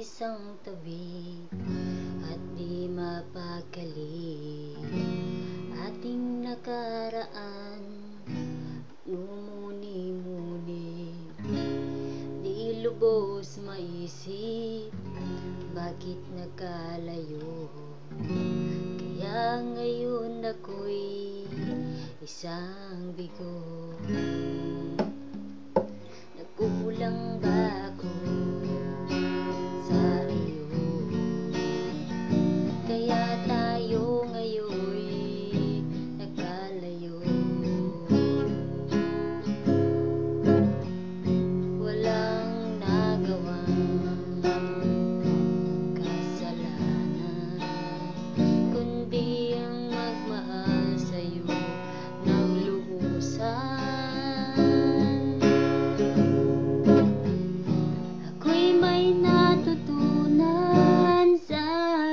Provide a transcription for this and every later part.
isang tabi at di mapagkali. Ating nakaraan numuni-muni, di lubos maisip bakit nagkalayo. Kaya ngayon ako'y isang bigo. Nagkulang ba ako sa iyo? Kaya tayo ngayon'y nagkalayo. Walang nagawang kasalanan, kundi ang magmahal sa'yo ng lubusan. Ako'y may natutunan sa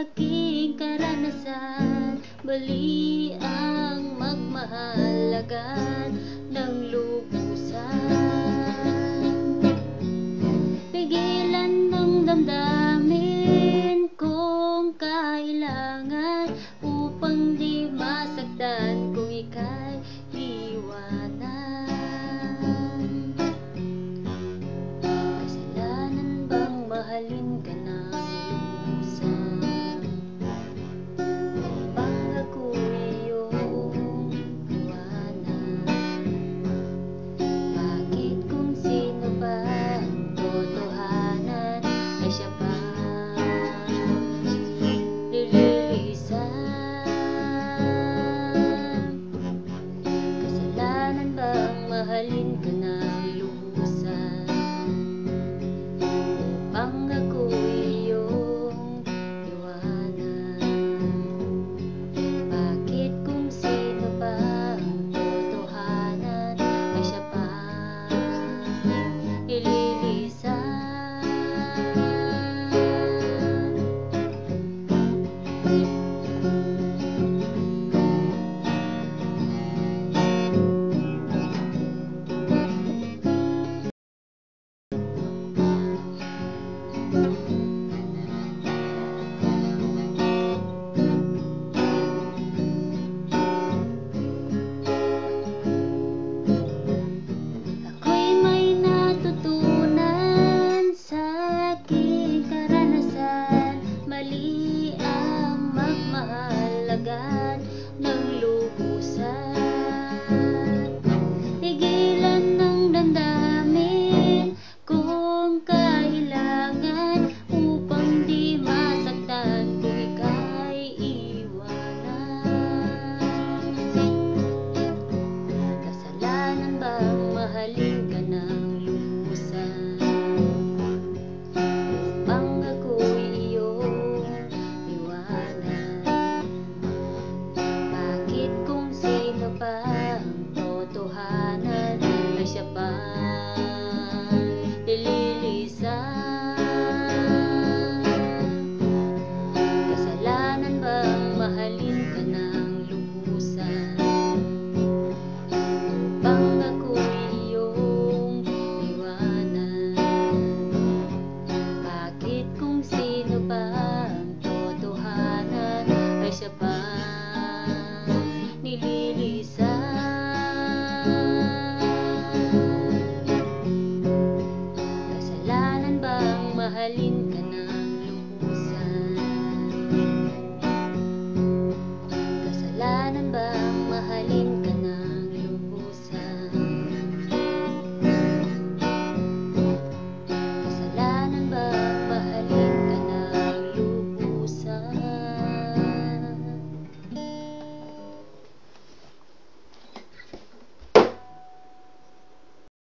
aking karanasan, mali ang magmahal agad ng lubusan. Pigilan ng damdamin kung kailangan upang di masaktan kung ika'y iwanan. Kasalanan bang mahalin ka ng lubusan? Upang ako iyong iwanan. Bakit kung sino ba ang totohanan ay siya pa lililisan? Kasalanan bang mahalin ka